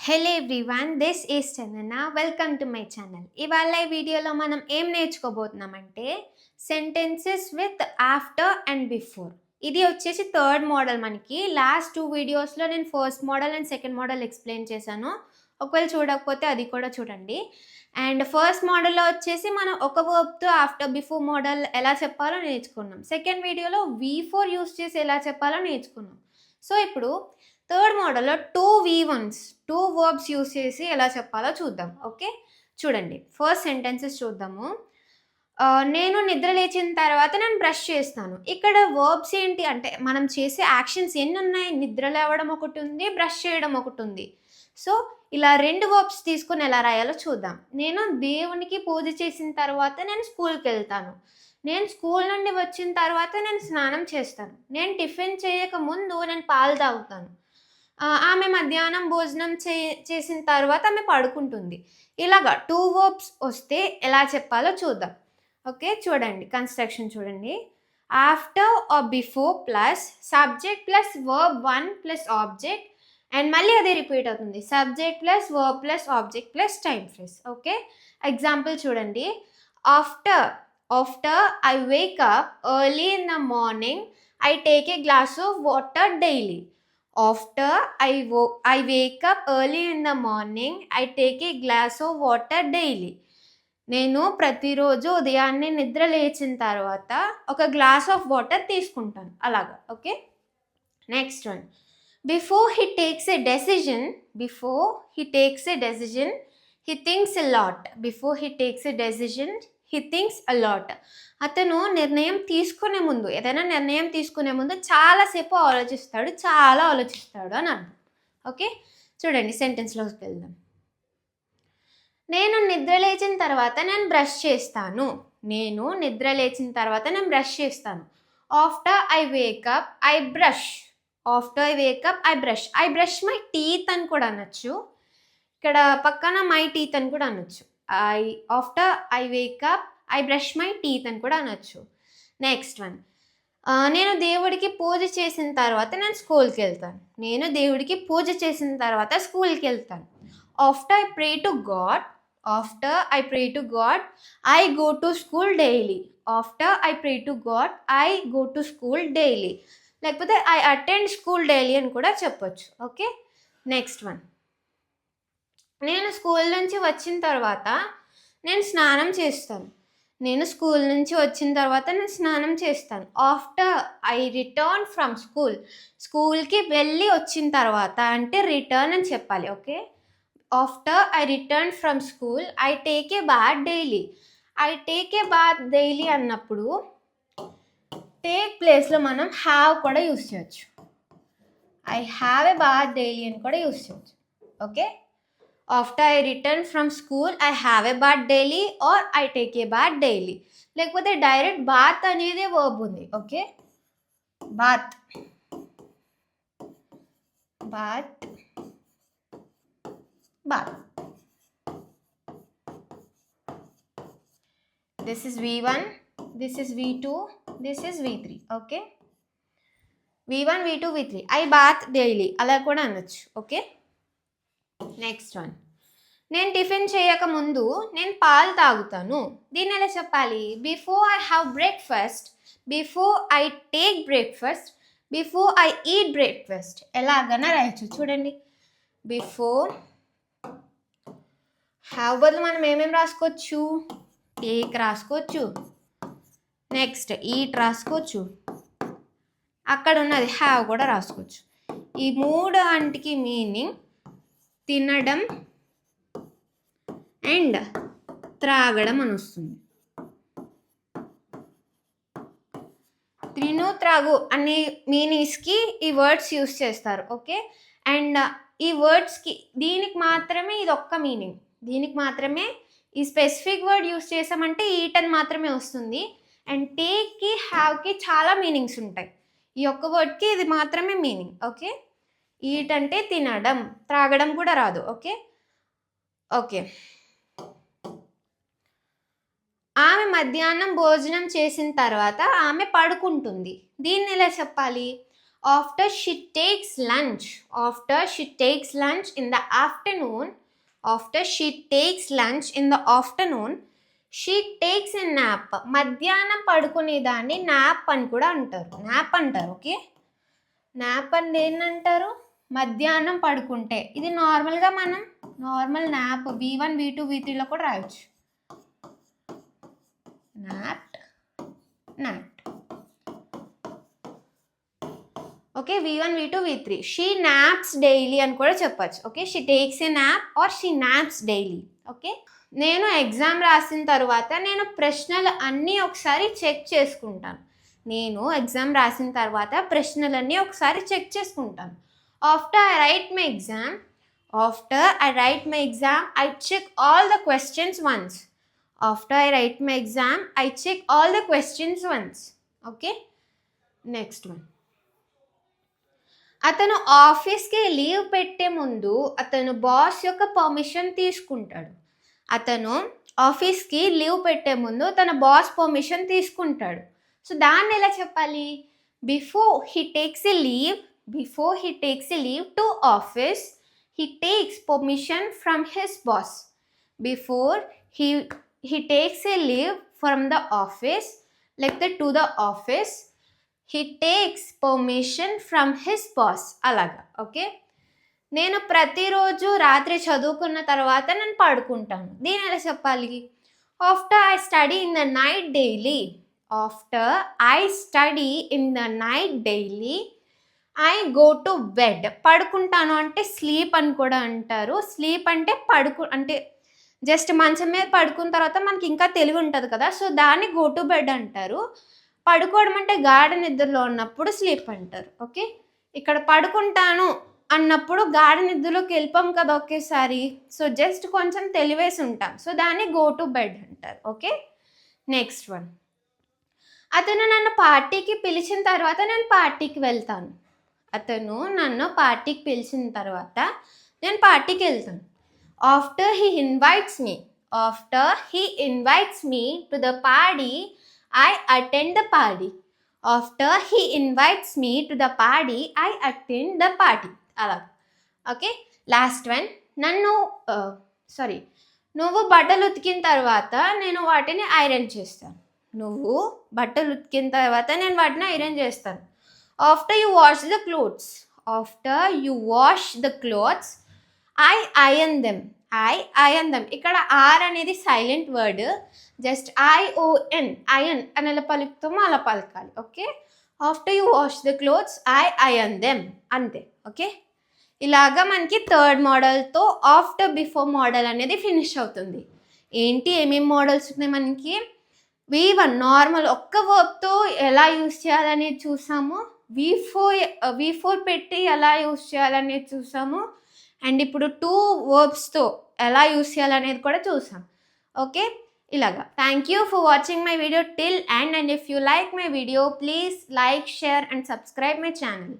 Hello everyone, this is Chandana. Welcome to my channel. ఇవాళ ఈ వీడియోలో మనం ఏం నేర్చుకోబోతున్నామంటే sentences with after and before. ఇది వచ్చేసి థర్డ్ మోడల్. మనకి లాస్ట్ 2 వీడియోస్లో నేను first model and second model explain చేశాను. ఒకవేళ చూడకపోతే అది కూడా చూడండి. అండ్ ఫస్ట్ మోడల్లో వచ్చేసి మనం ఒక వర్బ్తో ఆఫ్టర్ బిఫోర్ మోడల్ ఎలా చెప్పాలో నేర్చుకున్నాం. సెకండ్ వీడియోలో V4 యూస్ చేసి ఎలా చెప్పాలో నేర్చుకున్నాం. సో ఇప్పుడు థర్డ్ మోడల్లో 2 V1s 2 వర్బ్స్ యూస్ చేసి ఎలా చెప్పాలో చూద్దాం. ఓకే, చూడండి. ఫస్ట్ సెంటెన్సెస్ చూద్దాము. నేను నిద్ర లేచిన తర్వాత నేను బ్రష్ చేస్తాను. ఇక్కడ వర్బ్స్ ఏంటి అంటే మనం చేసే యాక్షన్స్ ఎన్ని ఉన్నాయి? నిద్ర లేవడం ఒకటి ఉంది, బ్రష్ చేయడం ఒకటి ఉంది. సో ఇలా 2 వర్బ్స్ తీసుకొని ఎలా రాయాలో చూద్దాం. నేను దేవునికి పూజ చేసిన తర్వాత నేను స్కూల్కి వెళ్తాను. నేను స్కూల్ నుండి వచ్చిన తర్వాత నేను స్నానం చేస్తాను. నేను టిఫిన్ చేయక ముందు నేను పాలు తాగుతాను. ఆమె మధ్యాహ్నం భోజనం చేసిన తర్వాత ఆమె పడుకుంటుంది. ఇలాగా 2 వర్బ్స్ వస్తే ఎలా చెప్పాలో చూద్దాం. ఓకే, చూడండి. కన్స్ట్రక్షన్ చూడండి. After or before plus subject plus verb 1 plus object, and మళ్ళీ అదే రిపీట్ అవుతుంది. Subject plus verb plus object plus time phrase. Okay, example చూడండి. After I wake up early in the morning I take a glass of water daily. After I wake up early in the morning, I take a glass of water daily. నేను ప్రతిరోజు ఉదయాన్నే నిద్ర లేచిన తర్వాత ఒక glass of water తీసుకుంటాను. అలాగా. Okay, next one. Before he takes a decision he thinks a lot. Before he takes a decision he thinks a lot. అతను ఏదైనా నిర్ణయం తీసుకునే ముందు చాలాసేపు ఆలోచిస్తాడు, చాలా ఆలోచిస్తాడు అని అర్థం. ఓకే, చూడండి. సెంటెన్స్లోకి వెళ్దాం. నేను నిద్ర లేచిన తర్వాత నేను బ్రష్ చేస్తాను. After I wake up I brush. I brush my teeth అని కూడా అనొచ్చు. ఇక్కడ పక్కన మై టీత్ అని కూడా అనొచ్చు. After I wake up I brush my teeth అని కూడా అనొచ్చు. Next one. నేను దేవుడికి పూజ చేసిన తర్వాత నేను స్కూల్కి వెళ్తాను. After I pray to God I go to school daily. లేకపోతే ఐ అటెండ్ స్కూల్ డైలీ అని కూడా చెప్పొచ్చు. Okay, next one. నేను స్కూల్ నుంచి వచ్చిన తర్వాత నేను స్నానం చేస్తాను. ఆఫ్టర్ ఐ రిటర్న్ ఫ్రమ్ స్కూల్కి వెళ్ళి వచ్చిన తర్వాత అంటే రిటర్న్ అని చెప్పాలి. Okay, after I return from school I take a bath daily అన్నప్పుడు టేక్ ప్లేస్లో మనం హ్యావ్ కూడా యూస్ చేయొచ్చు. I have a bath daily అని కూడా యూస్ చేయొచ్చు. Okay, after I return from school I have a bath daily or I take a bath daily. లేకపోతే direct bath అనేది వర్బ్ ఉంది. Okay, bath. This is V1, this is V2, this is V3. Okay, V1, V2, V3. I bath daily అలా కూడా అనొచ్చు. Okay, next one. నేను tiffin చేయక ముందు నేను పాలు తాగుతాను. దీన్ని ఎలా చెప్పాలి? Before I have breakfast, before I take breakfast, before I eat breakfast. ఎలాగైనా రాయొచ్చు. చూడండి. బిఫోర్ హ్యావ్ బదులు మనం ఏమేమి రాసుకోవచ్చు? టేక్ రాసుకోవచ్చు, నెక్స్ట్ ఈట్ రాసుకోవచ్చు, అక్కడ ఉన్నది హ్యావ్ కూడా రాసుకోవచ్చు. ఈ 3 అంటికి మీనింగ్ తినడం అండ్ త్రాగడం అని వస్తుంది. తిను, త్రాగు అనే మీనింగ్స్కి ఈ వర్డ్స్ యూస్ చేస్తారు. ఓకే, అండ్ ఈ వర్డ్స్కి దీనికి మాత్రమే ఇది ఒక్క మీనింగ్. ఈ స్పెసిఫిక్ వర్డ్ యూస్ చేసామంటే ఈట్ అని మాత్రమే వస్తుంది. అండ్ టేక్కి, హ్యావ్కి చాలా మీనింగ్స్ ఉంటాయి. ఈ ఒక్క వర్డ్కి ఇది మాత్రమే మీనింగ్. ఓకే, ఈట్ అంటే తినడం, త్రాగడం కూడా రాదు. ఓకే. ఆమె మధ్యాహ్నం భోజనం చేసిన తర్వాత ఆమె పడుకుంటుంది. దీన్ని ఎలా చెప్పాలి? After she takes lunch. After she takes lunch in the afternoon. After she takes lunch in the afternoon, she takes a nap. మధ్యాహ్నం పడుకునే దాన్ని నాప్ అని కూడా అంటారు. నాప్ అంటారు. ఓకే, నాప్ అని ఏంటంటారు? మధ్యాహ్నం పడుకుంటే. ఇది నార్మల్గా మనం నార్మల్ నాప్ V1 V2 V3లో కూడా రాయొచ్చు. Nap nap. Okay, V1 V2 V3. She naps daily అని కూడా చెప్పచ్చు. Okay, she takes A nap or she naps daily. Okay, నేను ఎగ్జామ్ రాసిన తర్వాత నేను ప్రశ్నలు అన్నీ ఒకసారి చెక్ చేసుకుంటాను. నేను ఎగ్జామ్ రాసిన తర్వాత ప్రశ్నలన్నీ ఒకసారి చెక్ చేసుకుంటాను. After I write my exam, I check all the questions once. After I write my exam, I check all the questions once. Okay, next one. అతను ఆఫీస్కి లీవ్ పెట్టే ముందు అతను బాస్ యొక్క పర్మిషన్ తీసుకుంటాడు. అతను ఆఫీస్కి లీవ్ పెట్టే ముందు తన బాస్ పర్మిషన్ తీసుకుంటాడు. సో దాన్ని ఎలా చెప్పాలి? Before he takes a leave to office, he takes permission from his boss. Before he takes a leave from the office, like that to the office, he takes permission from his boss. అలాగా. Okay, నేను ప్రతిరోజు రాత్రి చదువుకున్న తర్వాత నేను పడుకుంటాను. దీని ఎలా చెప్పాలి? After I study in the night daily, I go to bed. పడుకుంటాను అంటే స్లీప్ అని కూడా అంటారు. స్లీప్ అంటే అంటే జస్ట్ మంచం మీద పడుకున్న తర్వాత మనకి ఇంకా తెలివి ఉంటుంది కదా, సో దాన్ని గో టు బెడ్ అంటారు. పడుకోవడం అంటే గాఢ నిద్రలో ఉన్నప్పుడు స్లీప్ అంటారు. ఓకే, ఇక్కడ పడుకుంటాను అన్నప్పుడు గాఢ నిద్రలోకి వెళ్ళిపోం కదా ఒకేసారి, సో జస్ట్ కొంచెం తెలివేసి ఉంటాం, సో దాన్ని గో టు బెడ్ అంటారు. Okay, next one. అతను నన్ను పార్టీకి పిలిచిన తర్వాత నేను పార్టీకి వెళ్తాను. అతను నన్ను పార్టీకి పిలిచిన తర్వాత నేను పార్టీకి వెళ్తాను. After he invites me to the party, I attend the party. After he invites me to the party, I attend the party. అలా. Okay, last one. నువ్వు బట్టలు ఉతికిన తర్వాత నేను వాటిని ఐరన్ చేస్తాను. After you wash the clothes, I iron them. ఇక్కడ are అనేది silent word, just ION, iron అని ఎలా పలుకుతామో అలా పలకాలి. Okay, after you wash the clothes I iron them, అంతే. ఓకే, ఇలాగా మనకి థర్డ్ మోడల్తో ఆఫ్టర్ బిఫోర్ మోడల్ అనేది ఫినిష్ అవుతుంది. ఏమేమి మోడల్స్ ఉన్నాయి మనకి? V1 నార్మల్ ఒక్క వర్బ్తో ఎలా యూస్ చేయాలనేది చూసాము. V4 పెట్టి ఎలా యూస్ చేయాలనేది చూసాము. అండ్ ఇప్పుడు 2 వర్బ్స్తో ఎలా యూస్ చేయాలనేది కూడా చూసాం. ఓకే, ఇలాగా. Thank you for watching my video till and if you like my video please like, share and subscribe my channel.